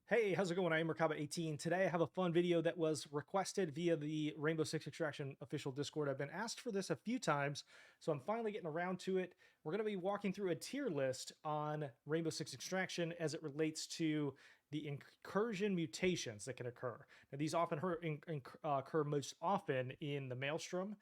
Hey, how's it going? I am Merkaba18. Today I have a fun video that was requested via the Rainbow Six Extraction official Discord. I've been asked for this a few times, so I'm finally getting around to it. We're going to be walking through a tier list on Rainbow Six Extraction as it relates to the incursion mutations that can occur. Now, these often occur most often in the Maelstrom.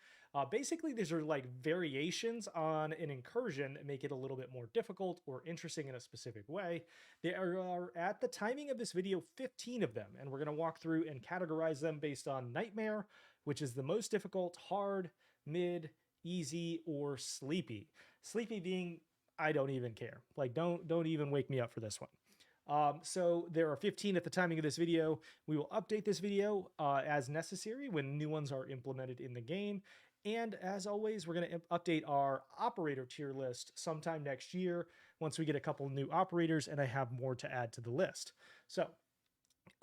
Basically, these are like variations on an incursion that make it a little bit more difficult or interesting in a specific way. There are, at the timing of this video, 15 of them, and we're going to walk through and categorize them based on Nightmare, which is the most difficult, hard, mid, easy, or sleepy. Sleepy being, I don't even care. Like, don't even wake me up for this one. So there are 15 at the timing of this video. We will update this video as necessary when new ones are implemented in the game. And as always, we're going to update our operator tier list sometime next year once we get a couple new operators and I have more to add to the list. So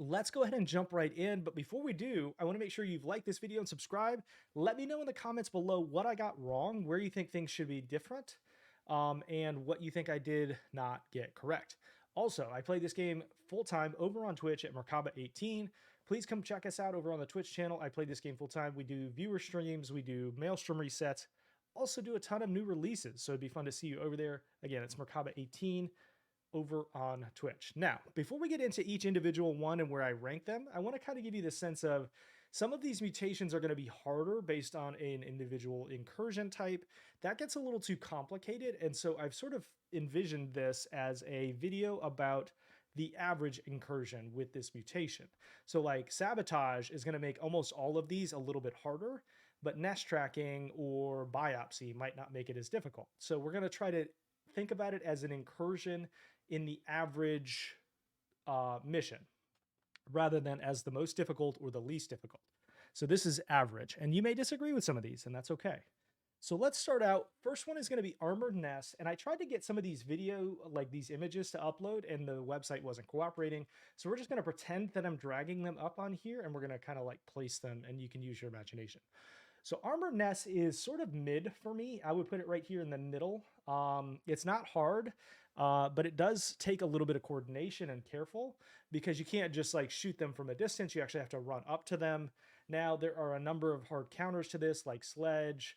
let's go ahead and jump right in. But before we do, I want to make sure you've liked this video and subscribed. Let me know in the comments below what I got wrong, where you think things should be different, and what you think I did not get correct. Also, I play this game full-time over on Twitch at Merkaba18. Please come check us out over on the Twitch channel. I play this game full-time. We do viewer streams. We do Maelstrom resets. Also do a ton of new releases, so it'd be fun to see you over there. Again, it's Merkaba18 over on Twitch. Now, before we get into each individual one and where I rank them, I want to kind of give you the sense of some of these mutations are going to be harder based on an individual incursion type. That gets a little too complicated, and so I've sort of envisioned this as a video about the average incursion with this mutation. So like sabotage is going to make almost all of these a little bit harder, but nest tracking or biopsy might not make it as difficult. So we're going to try to think about it as an incursion in the average mission rather than as the most difficult or the least difficult. So this is average, and you may disagree with some of these, and that's okay. So let's start out. First one is going to be armored nest, and I tried to get some of these like these images to upload, and the website wasn't cooperating. So we're just going to pretend that I'm dragging them up on here, and we're going to kind of like place them, and you can use your imagination. So armored nest is sort of mid for me. I would put it right here in the middle. It's not hard, but it does take a little bit of coordination and careful because you can't just like shoot them from a distance. You actually have to run up to them. Now, there are a number of hard counters to this, like sledge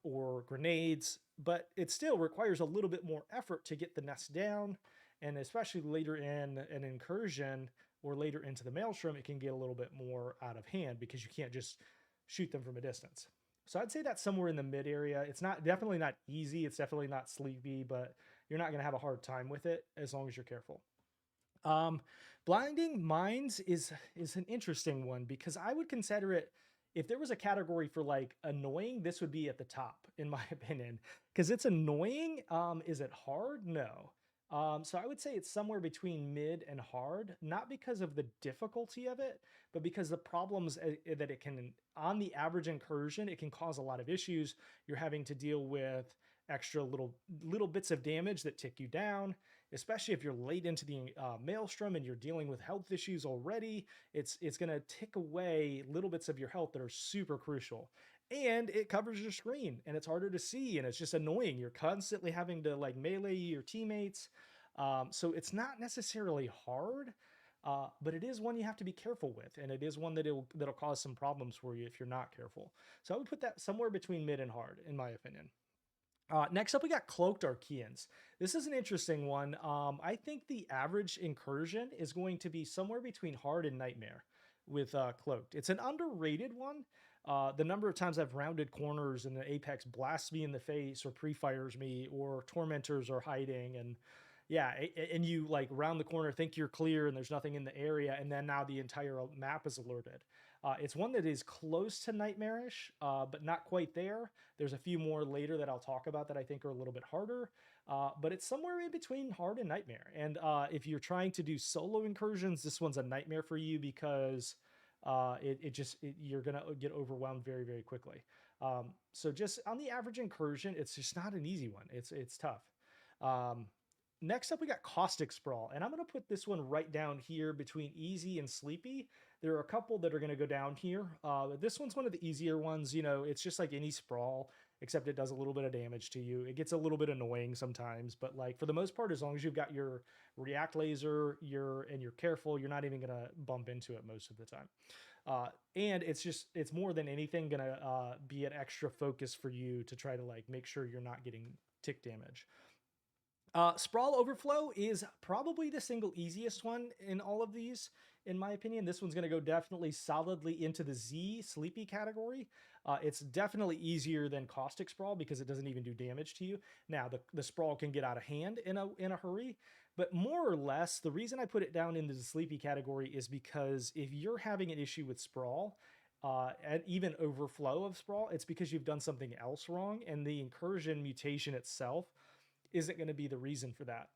or grenades, but it still requires a little bit more effort to get the nest down. And especially later in an incursion or later into the Maelstrom, it can get a little bit more out of hand because you can't just shoot them from a distance. So I'd say that's somewhere in the mid area. It's definitely not easy. It's definitely not sleepy, but you're not going to have a hard time with it as long as you're careful. Blinding mines is an interesting one because I would consider it, if there was a category for like annoying, this would be at the top in my opinion, because it's annoying. Is it hard? No. So I would say it's somewhere between mid and hard, not because of the difficulty of it, but because the problems that it can, on the average incursion, it can cause a lot of issues. You're having to deal with extra little bits of damage that tick you down, especially if you're late into the Maelstrom and you're dealing with health issues already. It's going to tick away little bits of your health that are super crucial. And it covers your screen and it's harder to see and it's just annoying. You're constantly having to like melee your teammates. So it's not necessarily hard, but it is one you have to be careful with. And it is one that'll cause some problems for you if you're not careful. So I would put that somewhere between mid and hard, in my opinion. Next up, we got cloaked Archaeans. This is an interesting one. I think the average incursion is going to be somewhere between hard and nightmare with cloaked. It's an underrated one. The number of times I've rounded corners and the Apex blasts me in the face or pre-fires me or tormentors are hiding, and yeah, and you like round the corner, think you're clear and there's nothing in the area, and then now the entire map is alerted. It's one that is close to Nightmarish, but not quite there. There's a few more later that I'll talk about that I think are a little bit harder, but it's somewhere in between hard and nightmare. And if you're trying to do solo incursions, this one's a nightmare for you because you're gonna get overwhelmed very, very quickly. So just on the average incursion, it's just not an easy one. It's tough. Next up, we got Caustic Sprawl, and I'm going to put this one right down here between easy and sleepy. There are a couple that are going to go down here. This one's one of the easier ones. You know, it's just like any sprawl. except it does a little bit of damage to you. It gets a little bit annoying sometimes, but like for the most part, as long as you've got your react laser, you're careful, you're not even gonna bump into it most of the time. And it's more than anything gonna be an extra focus for you to try to like make sure you're not getting tick damage. Sprawl Overflow is probably the single easiest one in all of these, in my opinion. This one's going to go definitely solidly into the Z Sleepy category. It's definitely easier than Caustic Sprawl because it doesn't even do damage to you. Now, the Sprawl can get out of hand in a hurry, but more or less, the reason I put it down into the Sleepy category is because if you're having an issue with Sprawl, and even overflow of Sprawl, it's because you've done something else wrong, and the incursion mutation itself isn't going to be the reason for that.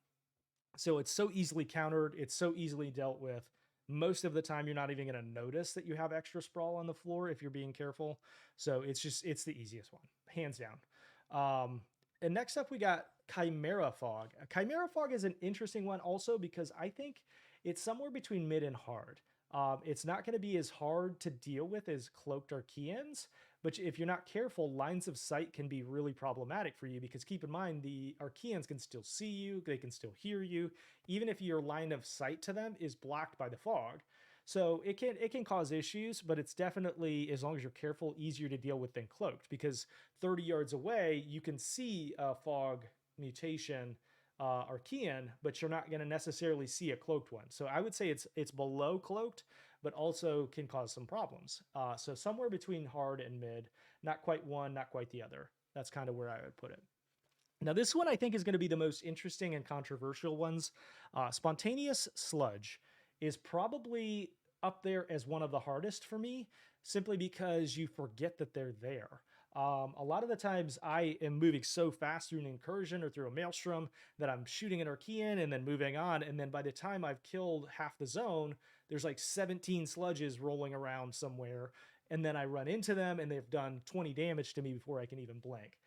So it's so easily countered, it's so easily dealt with. Most of the time, you're not even going to notice that you have extra sprawl on the floor if you're being careful. So it's the easiest one, hands down. And next up, we got Chimera Fog. Chimera Fog is an interesting one also because I think it's somewhere between mid and hard. It's not going to be as hard to deal with as Cloaked Archaeans, but if you're not careful, lines of sight can be really problematic for you because keep in mind, the Archaeans can still see you, they can still hear you, even if your line of sight to them is blocked by the fog. So it can cause issues, but it's definitely, as long as you're careful, easier to deal with than Cloaked because 30 yards away, you can see a fog mutation Archaean, but you're not going to necessarily see a cloaked one. So I would say it's below cloaked, but also can cause some problems. So somewhere between hard and mid, not quite one, not quite the other. That's kind of where I would put it. Now this one I think is going to be the most interesting and controversial ones. Spontaneous Sludge is probably up there as one of the hardest for me, simply because you forget that they're there. A lot of the times I am moving so fast through an incursion or through a maelstrom that I'm shooting an Archaean and then moving on. And then by the time I've killed half the zone, there's like 17 sludges rolling around somewhere. And then I run into them and they've done 20 damage to me before I can even blink.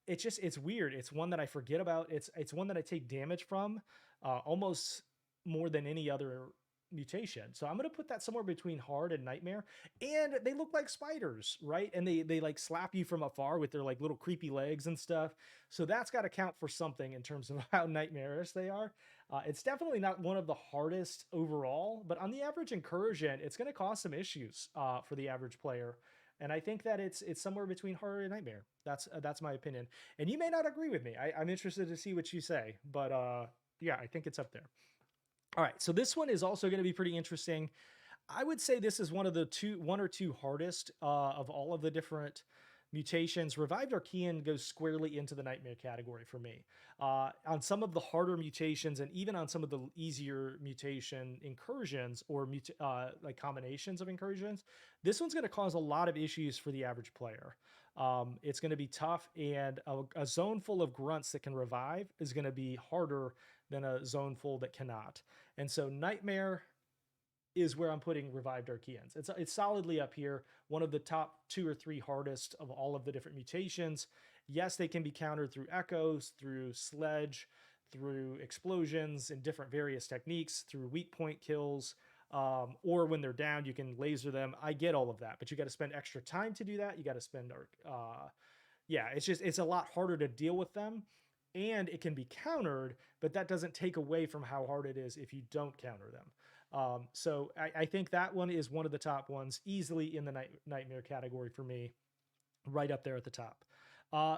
It's weird. It's one that I forget about. It's one that I take damage from almost more than any other mutation. So I'm going to put that somewhere between hard and nightmare. And they look like spiders, right? And they like slap you from afar with their like little creepy legs and stuff. So that's got to count for something in terms of how nightmarish they are. It's definitely not one of the hardest overall, but on the average incursion, it's going to cause some issues for the average player. And I think that it's somewhere between horror and nightmare. That's my opinion. And you may not agree with me. I'm interested to see what you say, but yeah, I think it's up there. All right, so this one is also going to be pretty interesting. I would say this is one or two hardest of all of the different mutations. Revived Archaean goes squarely into the nightmare category for me. On some of the harder mutations and even on some of the easier mutation incursions or like combinations of incursions, this one's going to cause a lot of issues for the average player. It's going to be tough, and a zone full of grunts that can revive is going to be harder than a zone full that cannot. And so Nightmare is where I'm putting Revived Archaeans. It's solidly up here, one of the top 2 or 3 hardest of all of the different mutations. Yes, they can be countered through echoes, through sledge, through explosions and different various techniques, through weak point kills, or when they're down, you can laser them. I get all of that, but you got to spend extra time to do that. You got to spend, yeah, it's a lot harder to deal with them. And it can be countered, but that doesn't take away from how hard it is if you don't counter them. So I think that one is one of the top ones, easily in the nightmare category for me, right up there at the top.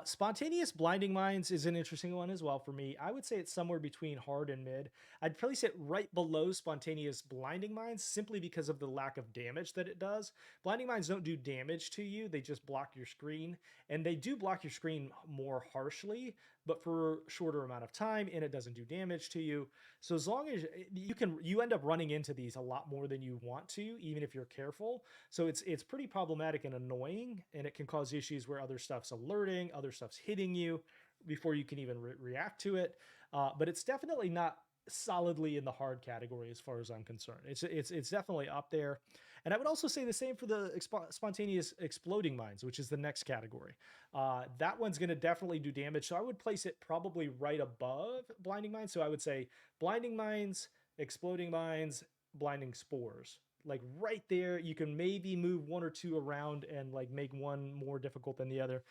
Spontaneous Blinding Mines is an interesting one as well for me. I would say it's somewhere between hard and mid. I'd place it right below Spontaneous Blinding Mines simply because of the lack of damage that it does. Blinding Mines don't do damage to you, they just block your screen, and they do block your screen more harshly, but for a shorter amount of time, and it doesn't do damage to you. So as long as you end up running into these a lot more than you want to, even if you're careful. So it's pretty problematic and annoying, and it can cause issues where other stuff's alerting, other stuff's hitting you before you can even react to it. But it's definitely not solidly in the hard category as far as I'm concerned. It's definitely up there. And I would also say the same for the Spontaneous Exploding Mines, which is the next category. That one's going to definitely do damage. So I would place it probably right above Blinding Mines. So I would say Blinding Mines, Exploding Mines, Blinding Spores. Like right there, you can maybe move 1 or 2 around and like make one more difficult than the other.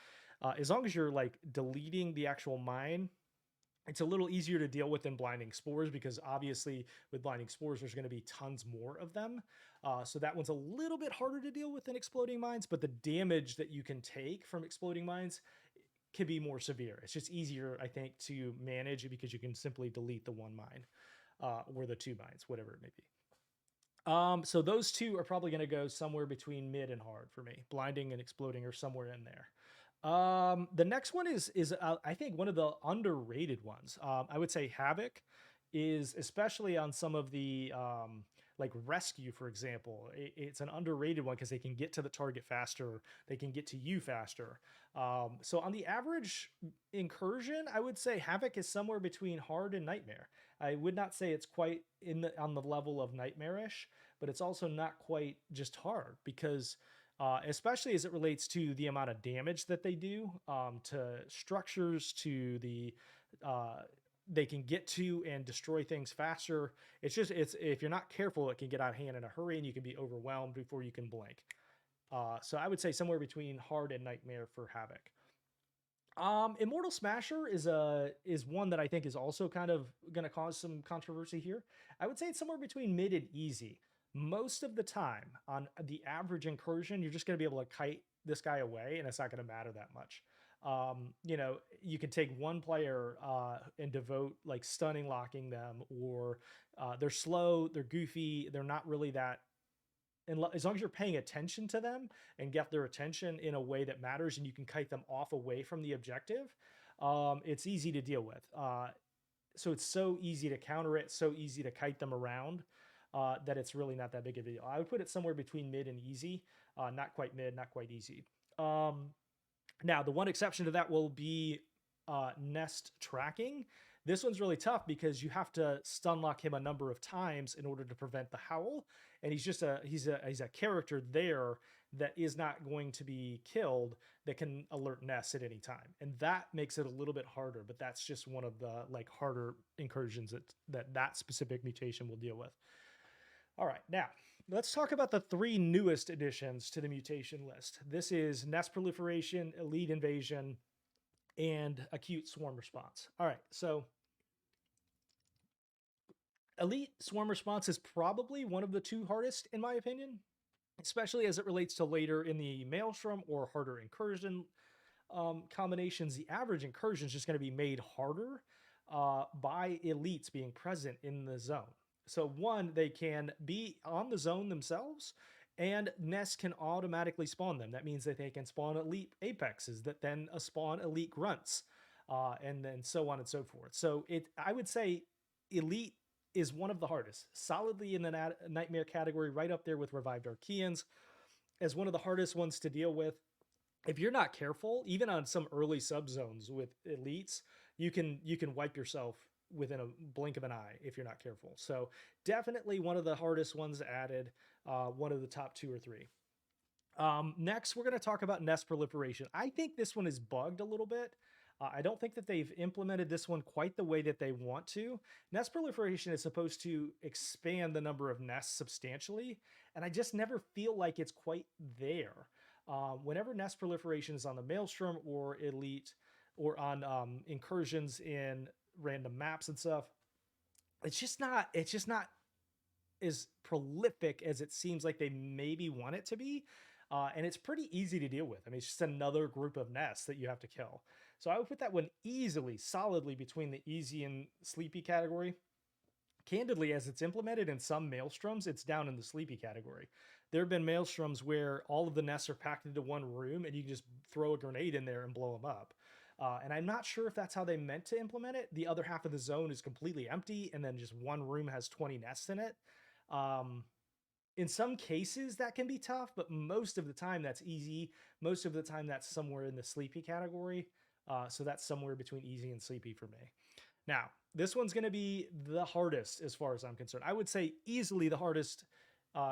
As long as you're like deleting the actual mine, it's a little easier to deal with than blinding spores, because obviously with blinding spores there's going to be tons more of them, so that one's a little bit harder to deal with than exploding mines, but the damage that you can take from exploding mines can be more severe. It's just easier, I think, to manage because you can simply delete the one mine, or the two mines, whatever it may be. So those two are probably going to go somewhere between mid and hard for me. Blinding and exploding are somewhere in there. The next one is I think one of the underrated ones. I would say Havoc is, especially on some of the like Rescue, for example. It's an underrated one because they can get to the target faster. They can get to you faster. So on the average incursion, I would say Havoc is somewhere between hard and Nightmare. I would not say it's quite on the level of Nightmarish, but it's also not quite just hard, because especially as it relates to the amount of damage that they do, to structures, to the they can get to and destroy things faster. It's if you're not careful, it can get out of hand in a hurry, and you can be overwhelmed before you can blink. So I would say somewhere between hard and Nightmare for Havoc. Immortal Smasher is one that I think is also kind of going to cause some controversy here. I would say it's somewhere between mid and easy. Most of the time, on the average incursion, you're just going to be able to kite this guy away, and it's not going to matter that much. You know, you can take one player and devote like stunning locking them, or they're slow, they're goofy, they're not really that. And as long as you're paying attention to them and get their attention in a way that matters, and you can kite them off away from the objective, it's easy to deal with. So it's so easy to counter it, so easy to kite them around, that it's really not that big of a deal. I would put it somewhere between mid and easy, not quite mid, not quite easy. Now, the one exception to that will be nest tracking. This one's really tough because you have to stun lock him a number of times in order to prevent the howl, and he's a character there that is not going to be killed, that can alert nests at any time, and that makes it a little bit harder. But that's just one of the like harder incursions that specific mutation will deal with. All right, now let's talk about the three newest additions to the mutation list. This is Nest Proliferation, Elite Invasion, and Acute Swarm Response. All right, so Elite Swarm Response is probably one of the two hardest, in my opinion, especially as it relates to later in the Maelstrom or harder incursion combinations. The average incursion is just going to be made harder by elites being present in the zone. So one, they can be on the zone themselves, and nests can automatically spawn them. That means that they can spawn elite apexes that then spawn elite grunts, and then so on and so forth. So I would say elite is one of the hardest, solidly in the nightmare category, right up there with revived Archaeans, as one of the hardest ones to deal with. If you're not careful, even on some early subzones with elites, you can wipe yourself within a blink of an eye if you're not careful. So definitely one of the hardest ones added, one of the top 2 or 3. Next, we're going to talk about nest proliferation. I think this one is bugged a little bit. I don't think that they've implemented this one quite the way that they want to. Nest proliferation is supposed to expand the number of nests substantially, and I just never feel like it's quite there. Whenever nest proliferation is on the Maelstrom or Elite, or on incursions in random maps and stuff, it's just not as prolific as it seems like they maybe want it to be. And it's pretty easy to deal with. I mean, it's just another group of nests that you have to kill. So I would put that one easily, solidly between the easy and sleepy category. Candidly, as it's implemented in some Maelstroms, it's down in the sleepy category. There have been Maelstroms where all of the nests are packed into one room, and you can just throw a grenade in there and blow them up. And I'm not sure if that's how they meant to implement it. The other half of the zone is completely empty, and then just one room has 20 nests in it. In some cases, that can be tough, but most of the time that's easy. Most of the time that's somewhere in the sleepy category. So that's somewhere between easy and sleepy for me. Now, this one's going to be the hardest as far as I'm concerned. I would say easily the hardest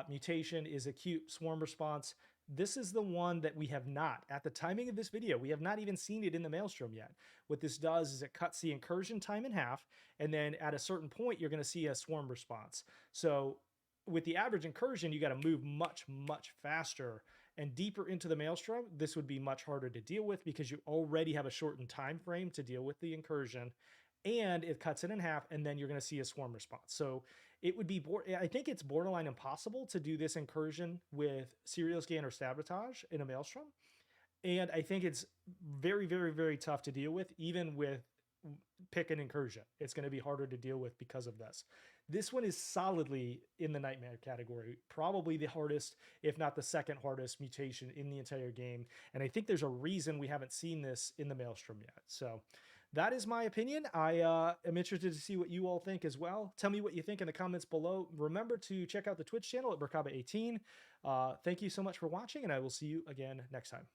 mutation is Acute Swarm Response. This is the one that we have not, at the timing of this video, we have not even seen it in the Maelstrom yet. What this does is it cuts the incursion time in half, and then at a certain point, you're going to see a swarm response. So with the average incursion, you got to move much, much faster, and deeper into the Maelstrom, this would be much harder to deal with because you already have a shortened time frame to deal with the incursion, and it cuts it in half, and then you're going to see a swarm response. So it would be, I think it's borderline impossible to do this incursion with serial scan or sabotage in a Maelstrom. And I think it's very, very, very tough to deal with, even with pick an incursion. It's going to be harder to deal with because of this. This one is solidly in the nightmare category, probably the hardest, if not the second hardest mutation in the entire game. And I think there's a reason we haven't seen this in the Maelstrom yet. So that is my opinion. I am interested to see what you all think as well. Tell me what you think in the comments below. Remember to check out the Twitch channel at Berkaba18. Thank you so much for watching, and I will see you again next time.